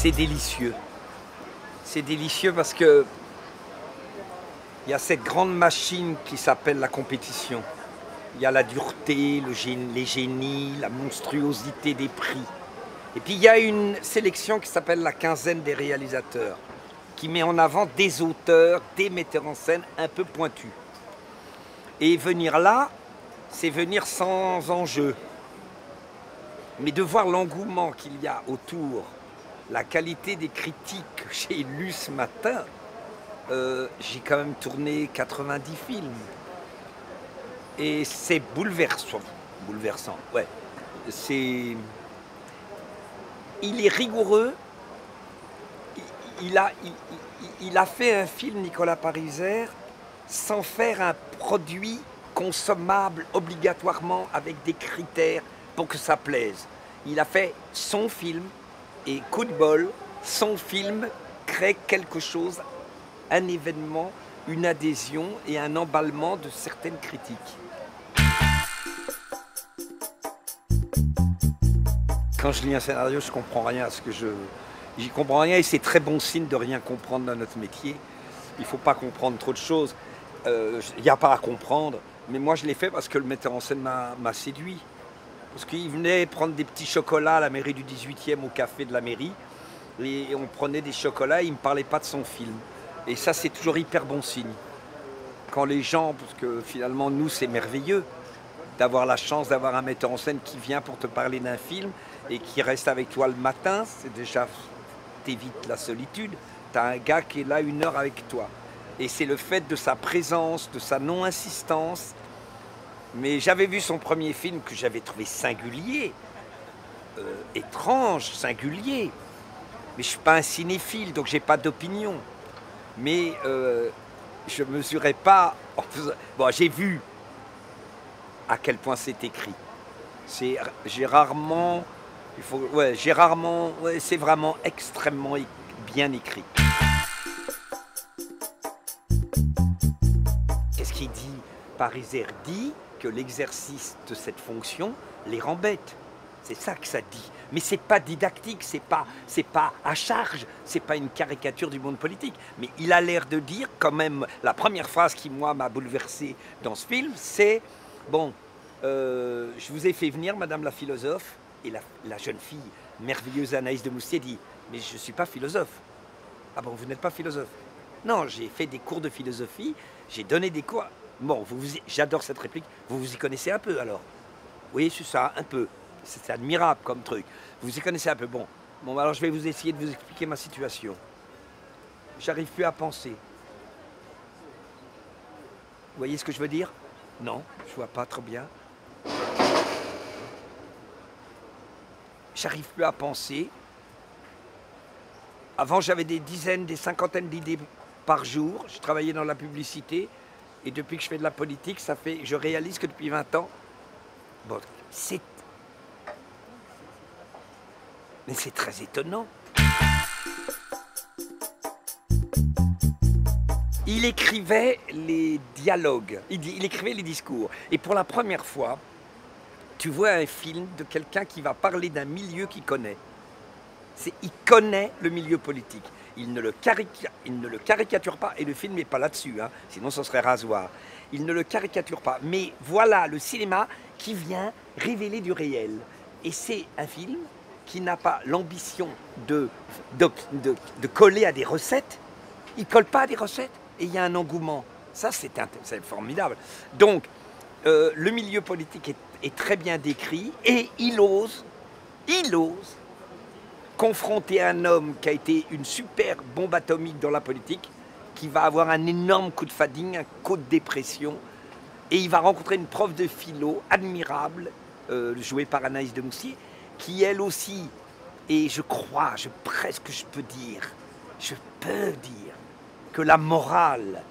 C'est délicieux. C'est délicieux parce que il y a cette grande machine qui s'appelle la compétition. Il y a la dureté, les génies, la monstruosité des prix. Et puis il y a une sélection qui s'appelle la quinzaine des réalisateurs, qui met en avant des auteurs, des metteurs en scène un peu pointus. Et venir là, c'est venir sans enjeu. Mais de voir l'engouement qu'il y a autour, la qualité des critiques que j'ai lues ce matin, j'ai quand même tourné 90 films. Et c'est bouleversant. Bouleversant, ouais. Il est rigoureux. Il a fait un film, Nicolas Pariser, sans faire un produit consommable obligatoirement avec des critères pour que ça plaise. Il a fait son film et coup de bol, son film crée quelque chose, un événement, une adhésion et un emballement de certaines critiques. Quand je lis un scénario, je comprends rien à ce que j'y comprends rien et c'est très bon signe de rien comprendre dans notre métier. Il ne faut pas comprendre trop de choses. Il n'y a pas à comprendre. Mais moi, je l'ai fait parce que le metteur en scène m'a séduit. Parce qu'il venait prendre des petits chocolats à la mairie du 18e, au café de la mairie. Et on prenait des chocolats et il ne me parlait pas de son film. Et ça, c'est toujours hyper bon signe. Quand les gens, parce que finalement, nous, c'est merveilleux d'avoir la chance d'avoir un metteur en scène qui vient pour te parler d'un film et qui reste avec toi le matin, c'est déjà, t'évites la solitude. Tu as un gars qui est là 1 heure avec toi. Et c'est le fait de sa présence, de sa non-insistance. Mais j'avais vu son premier film que j'avais trouvé singulier, étrange, singulier. Mais je ne suis pas un cinéphile, donc je n'ai pas d'opinion. Mais je ne mesurais pas... Bon, j'ai vu à quel point c'est écrit. J'ai rarement... c'est vraiment extrêmement bien écrit. Qu'est-ce qu'il dit? Pariser dit que l'exercice de cette fonction les rend bêtes. C'est ça que ça dit. Mais c'est pas didactique, c'est pas à charge, c'est pas une caricature du monde politique. Mais il a l'air de dire quand même, la première phrase qui, moi, m'a bouleversé dans ce film, c'est « Bon, je vous ai fait venir, madame la philosophe », et la jeune fille merveilleuse Anaïs de Moustier dit « Mais je ne suis pas philosophe. »« Ah bon, vous n'êtes pas philosophe ?»« Non, j'ai fait des cours de philosophie, j'ai donné des cours. » Bon, j'adore cette réplique. Vous vous y connaissez un peu, alors? Oui, c'est ça, un peu. C'est admirable comme truc. Vous vous y connaissez un peu. Bon, alors je vais vous essayer de vous expliquer ma situation. J'arrive plus à penser. Vous voyez ce que je veux dire? Non, je vois pas trop bien. J'arrive plus à penser. Avant, j'avais des dizaines, des cinquantaines d'idées par jour. Je travaillais dans la publicité. Et depuis que je fais de la politique, je réalise que depuis 20 ans, bon, mais c'est très étonnant. Il écrivait les dialogues, il écrivait les discours. Et pour la première fois, tu vois un film de quelqu'un qui va parler d'un milieu qu'il connaît. Il connaît le milieu politique. Il ne le caricature pas, et le film n'est pas là-dessus, hein, sinon ce serait rasoir. Il ne le caricature pas, mais voilà le cinéma qui vient révéler du réel. Et c'est un film qui n'a pas l'ambition de coller à des recettes. Il ne colle pas à des recettes, et il y a un engouement. Ça, c'est formidable. Donc, le milieu politique est très bien décrit, et il ose confronter un homme qui a été une super bombe atomique dans la politique, qui va avoir un énorme coup de fatigue, un coup de dépression, et il va rencontrer une prof de philo admirable, jouée par Anaïs de Moustier, qui elle aussi, et je peux dire que la morale,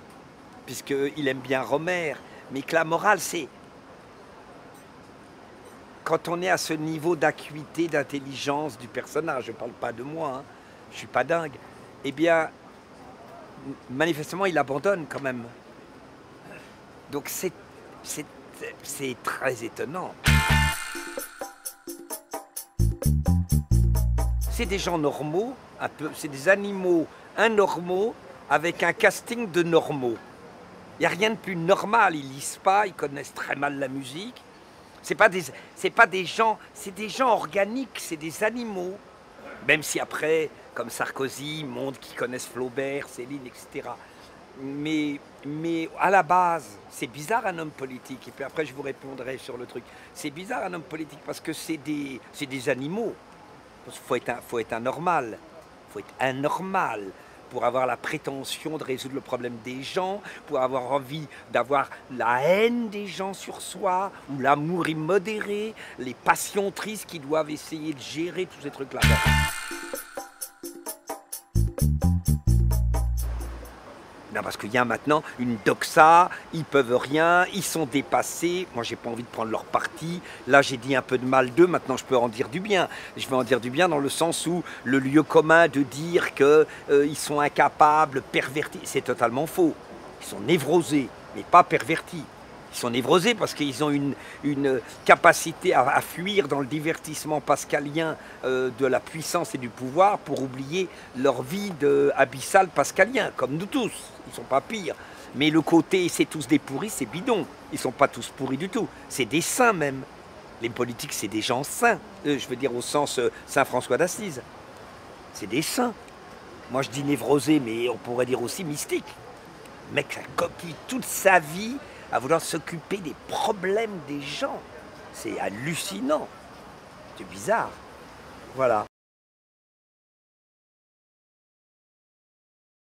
puisqu'il aime bien Romer, mais que la morale c'est quand on est à ce niveau d'acuité, d'intelligence du personnage, je ne parle pas de moi, hein, je ne suis pas dingue, eh bien, manifestement, il abandonne quand même. Donc c'est très étonnant. C'est des gens normaux, un peu, c'est des animaux anormaux avec un casting de normaux. Il n'y a rien de plus normal, ils lisent pas, ils connaissent très mal la musique. C'est pas des gens, c'est des gens organiques, c'est des animaux. Même si après, comme Sarkozy, montre qu'ils connaissent Flaubert, Céline, etc. Mais à la base, c'est bizarre un homme politique. Et puis après, je vous répondrai sur le truc. C'est bizarre un homme politique parce que c'est des animaux. Il faut être anormal. Il faut être anormal pour avoir la prétention de résoudre le problème des gens, pour avoir envie d'avoir la haine des gens sur soi, ou l'amour immodéré, les passions tristes qui doivent essayer de gérer tous ces trucs-là. Non, parce qu'il y a maintenant une doxa, ils peuvent rien, ils sont dépassés. Moi, j'ai pas envie de prendre leur parti. Là, j'ai dit un peu de mal d'eux, maintenant je peux en dire du bien. Je vais en dire du bien dans le sens où le lieu commun de dire qu'ils sont incapables, pervertis, c'est totalement faux. Ils sont névrosés, mais pas pervertis. Ils sont névrosés parce qu'ils ont une capacité à fuir dans le divertissement pascalien de la puissance et du pouvoir pour oublier leur vie abyssale pascalien, comme nous tous. Ils ne sont pas pires. Mais le côté c'est tous des pourris, c'est bidon. Ils ne sont pas tous pourris du tout. C'est des saints même. Les politiques, c'est des gens saints. Je veux dire au sens Saint François d'Assise. C'est des saints. Moi je dis névrosé, mais on pourrait dire aussi mystique. Le mec a copié toute sa vie à vouloir s'occuper des problèmes des gens. C'est hallucinant. C'est bizarre. Voilà.